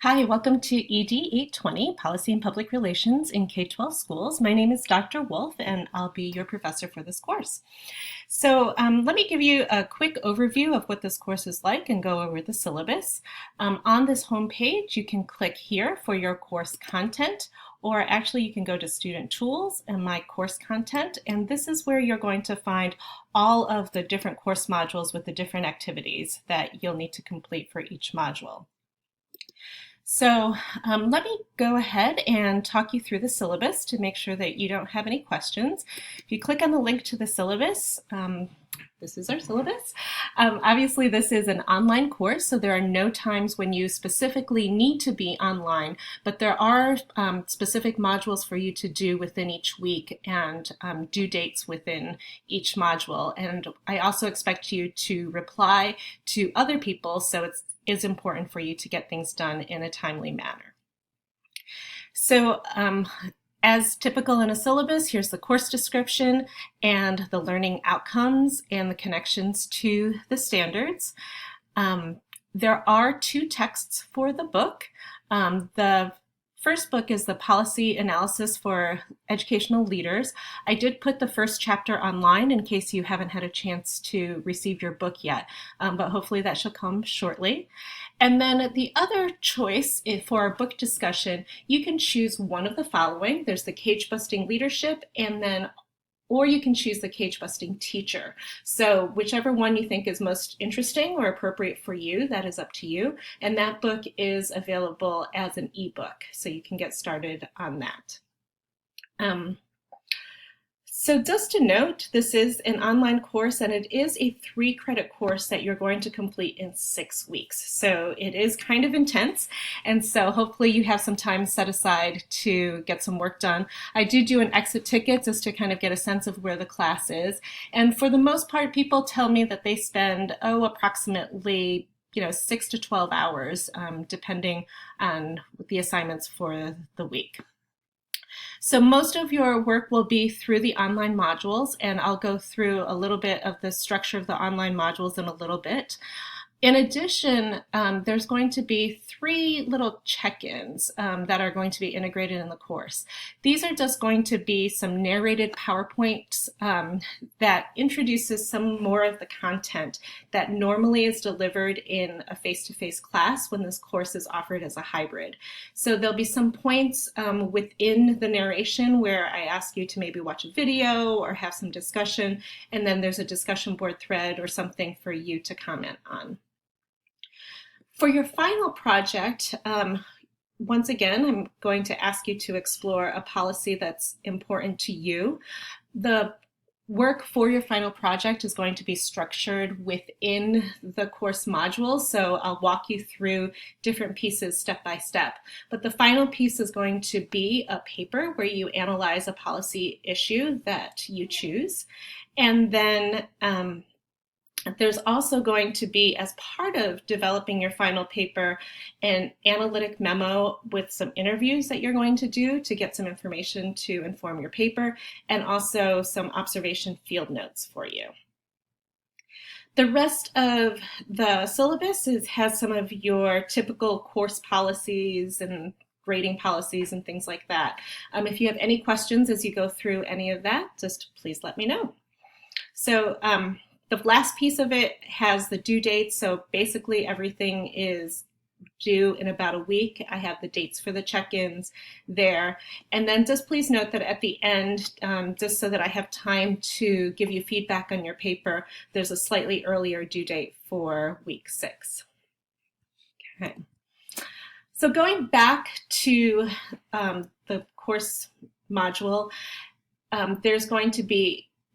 Hi, welcome to ED 820, Policy and Public Relations in K-12 Schools. My name is Dr. Wolf, and I'll be your professor for this course. So let me give you a quick overview of what this course is like and go over the syllabus. On this home page, you can click here for your course content, or actually you can go to Student Tools and My Course Content, and this is where you're going to find all of the different course modules with the different activities that you'll need to complete for each module. So let me go ahead and talk you through the syllabus to make sure that you don't have any questions. If you click on the link to the syllabus, this is our syllabus. Obviously, this is an online course, so there are no times when you specifically need to be online, but there are specific modules for you to do within each week and due dates within each module. And I also expect you to reply to other people, so it is important for you to get things done in a timely manner. So as typical in a syllabus, here's the course description and the learning outcomes and the connections to the standards. There are two texts for the book. The first book is the Policy Analysis for Educational Leaders. I did put the first chapter online in case you haven't had a chance to receive your book yet, but hopefully that shall come shortly. And then the other choice for a book discussion, you can choose one of the following. There's the Cage Busting Leadership, or you can choose the Cage Busting Teacher. So whichever one you think is most interesting or appropriate for you, that is up to you. And that book is available as an ebook, so you can get started on that. So just to note, this is an online course and it is a 3-credit course that you're going to complete in 6 weeks. So it is kind of intense. And so hopefully you have some time set aside to get some work done. I do an exit ticket just to kind of get a sense of where the class is. And for the most part, people tell me that they spend, approximately 6 to 12 hours, depending on the assignments for the week. So most of your work will be through the online modules, and I'll go through a little bit of the structure of the online modules in a little bit. In addition, there's going to be 3 little check-ins that are going to be integrated in the course. These are just going to be some narrated PowerPoints that introduces some more of the content that normally is delivered in a face-to-face class when this course is offered as a hybrid. So there'll be some points within the narration where I ask you to maybe watch a video or have some discussion, and then there's a discussion board thread or something for you to comment on. For your final project, once again, I'm going to ask you to explore a policy that's important to you. The work for your final project is going to be structured within the course modules, so I'll walk you through different pieces step by step. But the final piece is going to be a paper where you analyze a policy issue that you choose. And then there's also going to be, as part of developing your final paper, an analytic memo with some interviews that you're going to do to get some information to inform your paper, and also some observation field notes for you. The rest of the syllabus has some of your typical course policies and grading policies and things like that. If you have any questions as you go through any of that, just please let me know. So the last piece of it has the due dates, so basically everything is due in about a week. I have the dates for the check-ins there. And then just please note that at the end, just so that I have time to give you feedback on your paper, there's a slightly earlier due date for week 6. Okay. So going back to the course module,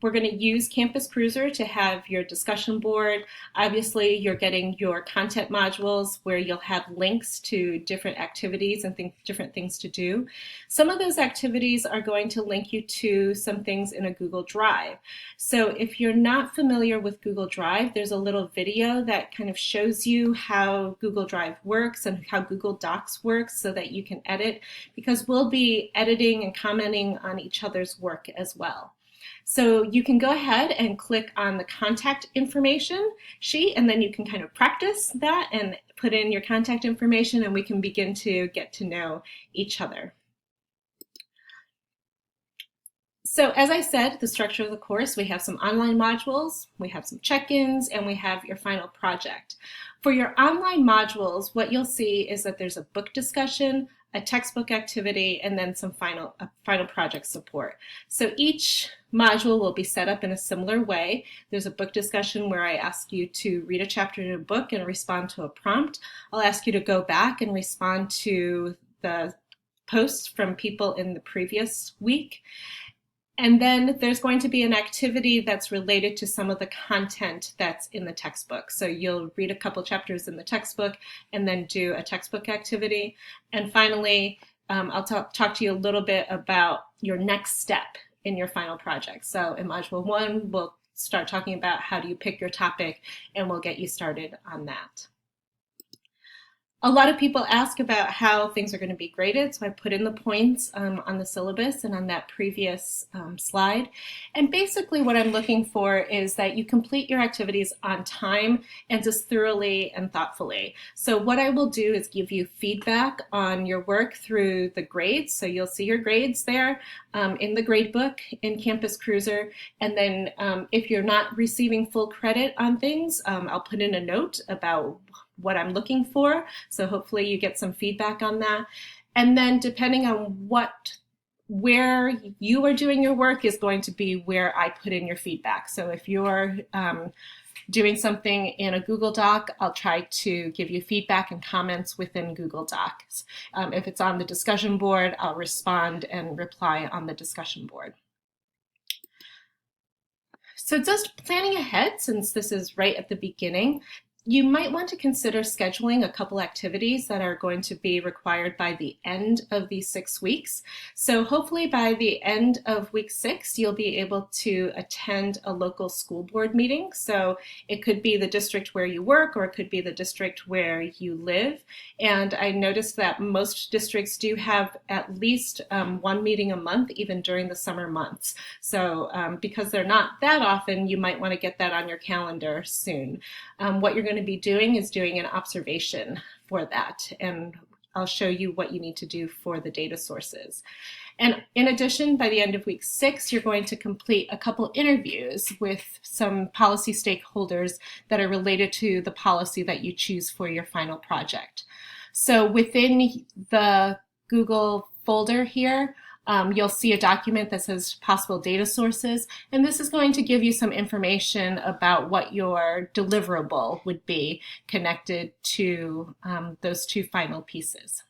we're going to use Campus Cruiser to have your discussion board. Obviously, you're getting your content modules where you'll have links to different activities and different things to do. Some of those activities are going to link you to some things in a Google Drive. So if you're not familiar with Google Drive, there's a little video that kind of shows you how Google Drive works and how Google Docs works so that you can edit, because we'll be editing and commenting on each other's work as well. So you can go ahead and click on the contact information sheet, and then you can kind of practice that and put in your contact information and we can begin to get to know each other. So as I said, the structure of the course, we have some online modules, we have some check-ins, and we have your final project. For your online modules, what you'll see is that there's a book discussion, a textbook activity, and then some final project support. So each module will be set up in a similar way. There's a book discussion where I ask you to read a chapter in a book and respond to a prompt. I'll ask you to go back and respond to the posts from people in the previous week. And then there's going to be an activity that's related to some of the content that's in the textbook. So you'll read a couple chapters in the textbook and then do a textbook activity. And finally, I'll talk to you a little bit about your next step in your final project. So in Module 1, we'll start talking about how do you pick your topic, and we'll get you started on that. A lot of people ask about how things are going to be graded, so I put in the points on the syllabus and on that previous slide. And basically what I'm looking for is that you complete your activities on time and just thoroughly and thoughtfully. So what I will do is give you feedback on your work through the grades. So you'll see your grades there in the gradebook in Campus Cruiser. And then if you're not receiving full credit on things, I'll put in a note about what I'm looking for. So hopefully you get some feedback on that. And then depending on where you are doing your work is going to be where I put in your feedback. So if you're doing something in a Google Doc, I'll try to give you feedback and comments within Google Docs. If it's on the discussion board, I'll respond and reply on the discussion board. So just planning ahead, since this is right at the beginning, you might want to consider scheduling a couple activities that are going to be required by the end of these 6 weeks. So hopefully by the end of week 6, you'll be able to attend a local school board meeting. So it could be the district where you work, or it could be the district where you live. And I noticed that most districts do have at least one meeting a month, even during the summer months. So because they're not that often, you might want to get that on your calendar soon. What you're going to be doing is doing an observation for that, and I'll show you what you need to do for the data sources. And in addition, by the end of week 6, you're going to complete a couple interviews with some policy stakeholders that are related to the policy that you choose for your final project. So within the Google folder here, you'll see a document that says possible data sources, and this is going to give you some information about what your deliverable would be connected to those two final pieces.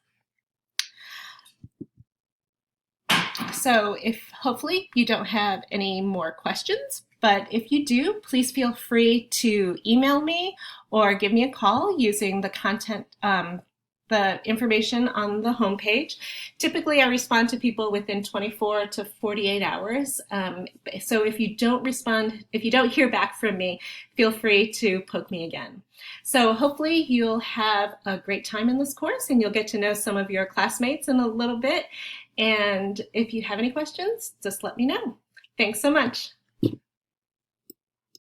So hopefully you don't have any more questions, but if you do, please feel free to email me or give me a call using the information on the homepage. Typically, I respond to people within 24 to 48 hours. So if you don't hear back from me, feel free to poke me again. So hopefully you'll have a great time in this course and you'll get to know some of your classmates in a little bit. And if you have any questions, just let me know. Thanks so much.